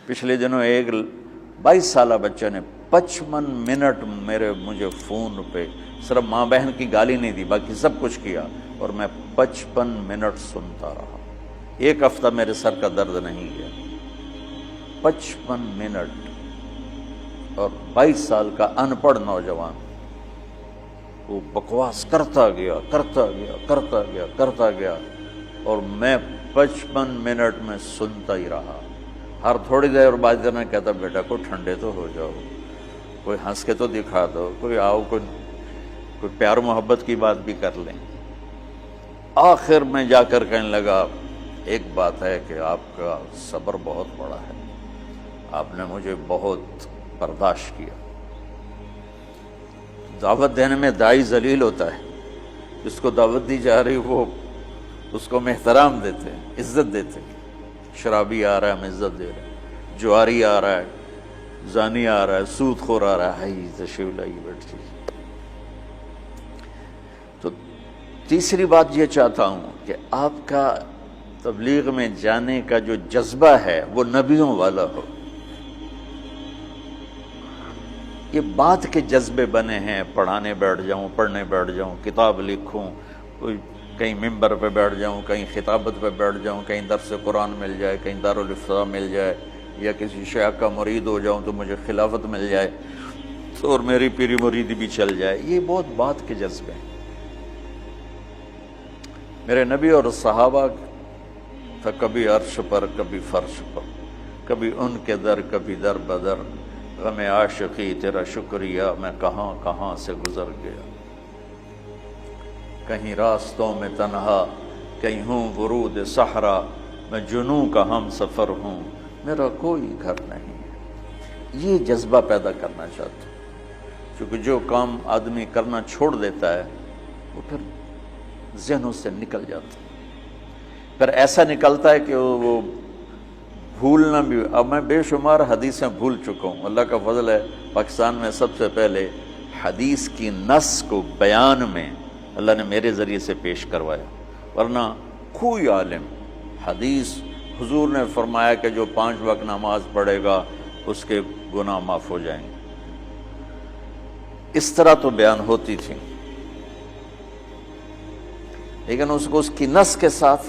پچھلے دنوں ایک 22 سالہ بچہ نے 55 منٹ مجھے فون پہ صرف ماں بہن کی گالی نہیں دی، باقی سب کچھ کیا، اور میں 55 منٹ سنتا رہا۔ ایک ہفتہ میرے سر کا درد نہیں گیا۔ 55 منٹ، اور 22 سال کا ان پڑھ نوجوان وہ بکواس کرتا گیا، اور میں 55 منٹ میں سنتا ہی رہا۔ ہر تھوڑی دیر بعد میں کہتا بیٹا کوئی ٹھنڈے تو ہو جاؤ، کوئی ہنس کے تو دکھا دو، کوئی آؤ، کوئی پیار محبت کی بات بھی کر لیں۔ آخر میں جا کر کہنے لگا ایک بات ہے کہ آپ کا صبر بہت بڑا ہے، آپ نے مجھے بہت برداشت کیا۔ دعوت دینے میں داعی ذلیل ہوتا ہے، جس کو دعوت دی جا رہی وہ اس کو ہم احترام دیتے ہیں، عزت دیتے ہیں۔ شرابی آ رہا ہے ہم عزت دے رہے ہیں، جواری آ رہا ہے، زانی آ رہا ہے، سود خور آ رہا ہے، تشریف لائی بیٹھی۔ تو تیسری بات یہ چاہتا ہوں کہ آپ کا تبلیغ میں جانے کا جو جذبہ ہے وہ نبیوں والا ہو۔ یہ بات کے جذبے بنے ہیں، پڑھانے بیٹھ جاؤں، پڑھنے بیٹھ جاؤں، کتاب لکھوں، کوئی کہیں ممبر پہ بیٹھ جاؤں، کہیں خطابت پہ بیٹھ جاؤں، کہیں درس قرآن مل جائے، کہیں دارالافتاء مل جائے، یا کسی شیخ کا مرید ہو جاؤں تو مجھے خلافت مل جائے اور میری پیری مریدی بھی چل جائے۔ یہ بہت بات کے جذبے ہیں۔ میرے نبی اور صحابہ تھا کبھی عرش پر کبھی فرش پر، کبھی ان کے در کبھی در بدر، غم عاشقی تیرا شکریہ میں کہاں کہاں سے گزر گیا۔ کہیں راستوں میں تنہا، کہیں ہوں ورود صحرا، میں جنوں کا ہم سفر ہوں، میرا کوئی گھر نہیں ہے۔ یہ جذبہ پیدا کرنا چاہتا ہوں، کیونکہ جو کام آدمی کرنا چھوڑ دیتا ہے وہ پھر ذہنوں سے نکل جاتا ہے، پھر ایسا نکلتا ہے کہ وہ بھولنا بھی۔ اب میں بے شمار حدیثیں بھول چکا ہوں، اللہ کا فضل ہے پاکستان میں سب سے پہلے حدیث کی نص کو بیان میں اللہ نے میرے ذریعے سے پیش کروایا، ورنہ کوئی عالم حدیث حضور نے فرمایا کہ جو 5 وقت نماز پڑھے گا اس کے گناہ معاف ہو جائیں گے، اس طرح تو بیان ہوتی تھی، لیکن اس کو اس کی نص کے ساتھ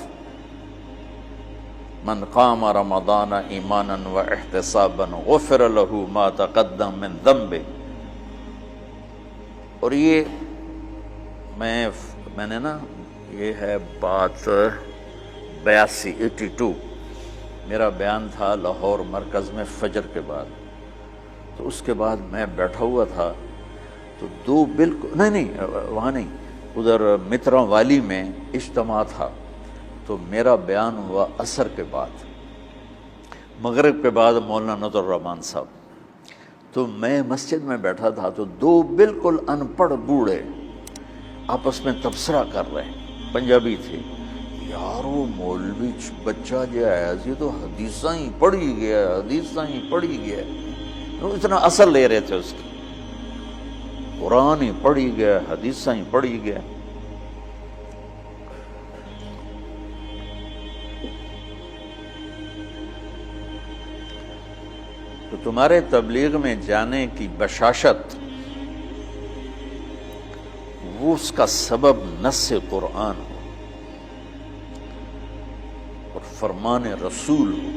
من قام رمضان ایمانا و احتسابا غفر له ما تقدم من ذنبه۔ اور یہ میں نے نا، یہ ہے بات 82 میرا بیان تھا لاہور مرکز میں فجر کے بعد، تو اس کے بعد میں بیٹھا ہوا تھا تو دو بالکل نہیں وہاں نہیں، ادھر مترا والی میں اجتماع تھا، تو میرا بیان ہوا عصر کے بعد، مغرب کے بعد مولانا نظر الرحمان صاحب، تو میں مسجد میں بیٹھا تھا تو دو بالکل ان پڑھ بوڑھے آپس میں تبصرہ کر رہے ہیں، پنجابی تھے، یار وہ مولوی بچہ جو ہے یہ تو حدیثاں ہی پڑھی گیا، حدیثاں ہی پڑھی گیا، وہ اتنا اثر لے رہے تھے اس کی، قرآن ہی پڑھی گیا، حدیثاں ہی پڑھی گیا۔ تو تمہارے تبلیغ میں جانے کی بشاشت، وہ اس کا سبب نص قرآن ہو اور فرمان رسول ہو۔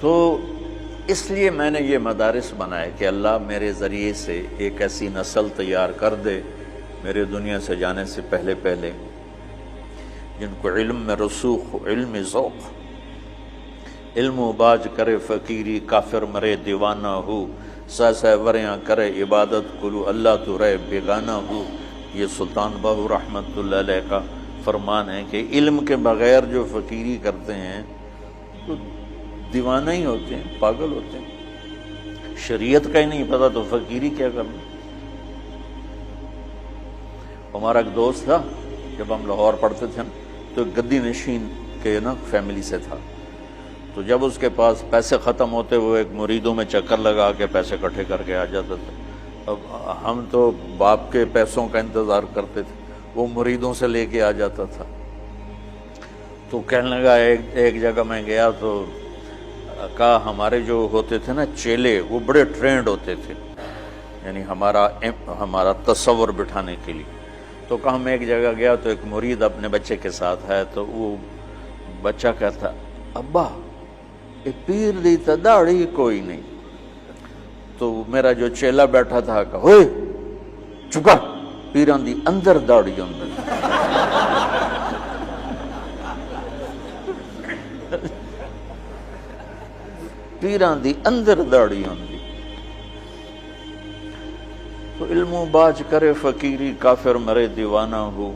تو اس لیے میں نے یہ مدارس بنائے کہ اللہ میرے ذریعے سے ایک ایسی نسل تیار کر دے میرے دنیا سے جانے سے پہلے جن کو علم میں رسوخ ہو، علم ذوق، علم و باج کرے فقیری، کافر مرے دیوانہ ہو، سہ وریاں کرے عبادت کلو، اللہ تو رہے بیگانہ ہو۔ یہ سلطان باہو رحمۃ اللہ علیہ کا فرمان ہے کہ علم کے بغیر جو فقیری کرتے ہیں تو دیوانہ ہی ہوتے ہیں، پاگل ہوتے ہیں، شریعت کا ہی نہیں پتہ تو فقیری کیا کرنا۔ ہمارا ایک دوست تھا، جب ہم لاہور پڑھتے تھے تو ایک گدی نشین کے نا فیملی سے تھا، تو جب اس کے پاس پیسے ختم ہوتے وہ ایک مریدوں میں چکر لگا کے پیسے اکٹھے کر کے آ جاتا تھا۔ اب ہم تو باپ کے پیسوں کا انتظار کرتے تھے، وہ مریدوں سے لے کے آ جاتا تھا۔ تو کہنے لگا ایک جگہ میں گیا تو کہا ہمارے جو ہوتے تھے نا چیلے، وہ بڑے ٹرینڈ ہوتے تھے، یعنی ہمارا تصور بٹھانے کے لیے۔ تو کہا میں ایک جگہ گیا تو ایک مرید اپنے بچے کے ساتھ ہے، تو وہ بچہ کہتا ابا یہ پیر دی تا داڑھی کوئی نہیں۔ تو میرا جو چیلا بیٹھا تھا کہا ہوئے چکا، پیران دی اندر داڑھی اندر۔ پیران دی اندر داڑھی اندر۔ تو علم و باج کرے فقیری، کافر مرے دیوانہ ہو۔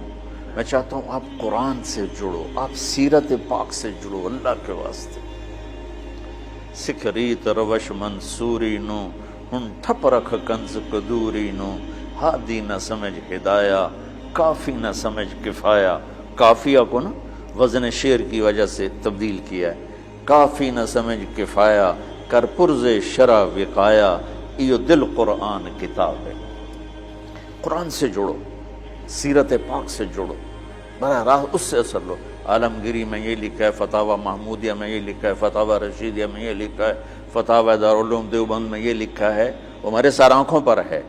میں چاہتا ہوں آپ قرآن سے جڑو، آپ سیرت پاک سے جڑو اللہ کے واسطے۔ سکھ ریت روش منصوری نو، ہن ٹھپ رکھ کنز قدوری نو۔ ہادی نہ سمجھ ہدایہ، کافی نہ سمجھ کفایہ۔ کافیہ کو نا وزن شعر کی وجہ سے تبدیل کیا ہے۔ کافی نہ سمجھ کفایہ، کر پرز شرع وقایا۔ ایو دل قرآن کتاب ہے۔ قرآن سے جڑو، سیرت پاک سے جڑو، براہ راست اس سے اثر لو۔ عالمگیری میں یہ لکھا ہے، فتاوی محمودیہ میں یہ لکھا ہے، فتاوی رشیدیہ میں یہ لکھا ہے، فتاوی دارالعلوم دیوبند میں یہ لکھا ہے، وہ ہمارے سارے آنکھوں پر ہے،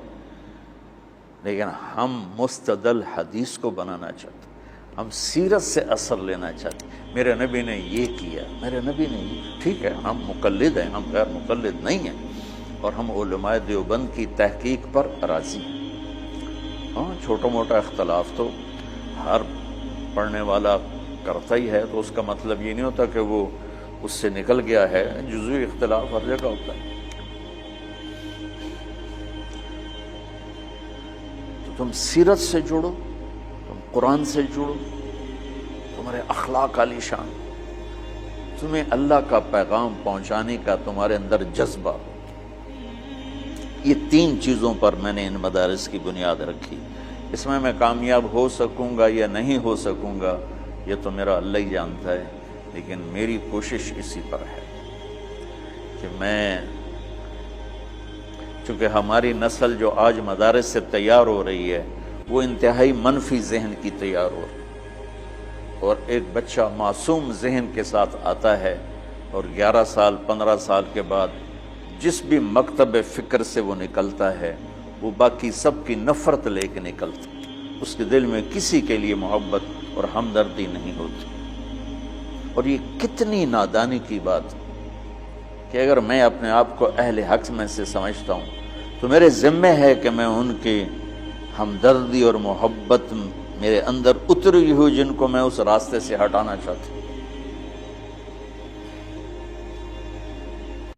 لیکن ہم مستدل حدیث کو بنانا چاہتے ہیں، ہم سیرت سے اثر لینا چاہتے ہیں۔ میرے نبی نے یہ کیا، میرے نبی نے یہ، ٹھیک ہے ہم مقلد ہیں، ہم غیر مقلد نہیں ہیں، اور ہم علماء دیوبند کی تحقیق پر راضی ہیں۔ ہاں چھوٹا موٹا اختلاف تو ہر پڑھنے والا کرتا ہی ہے، تو اس کا مطلب یہ نہیں ہوتا کہ وہ اس سے نکل گیا ہے، جزوی اختلاف ہر جگہ ہوتا ہے۔ تو تم سیرت سے جڑو، تم قرآن سے جڑو، تمہارے اخلاق عالی شان، تمہیں اللہ کا پیغام پہنچانے کا تمہارے اندر جذبہ ہو۔ یہ تین چیزوں پر میں نے ان مدارس کی بنیاد رکھی۔ اس میں کامیاب ہو سکوں گا یا نہیں ہو سکوں گا یہ تو میرا اللہ ہی جانتا ہے، لیکن میری کوشش اسی پر ہے کہ میں، چونکہ ہماری نسل جو آج مدارس سے تیار ہو رہی ہے وہ انتہائی منفی ذہن کی تیار ہو رہی ہے، اور ایک بچہ معصوم ذہن کے ساتھ آتا ہے اور 11 سال 15 سال کے بعد جس بھی مکتب فکر سے وہ نکلتا ہے وہ باقی سب کی نفرت لے کے نکلتا، اس کے دل میں کسی کے لیے محبت اور ہمدردی نہیں ہوتی۔ اور یہ کتنی نادانی کی بات کہ اگر میں اپنے آپ کو اہل حق میں سے سمجھتا ہوں تو میرے ذمہ ہے کہ میں ان کی ہمدردی اور محبت میرے اندر اتری ہوئی جن کو میں اس راستے سے ہٹانا چاہتا ہوں،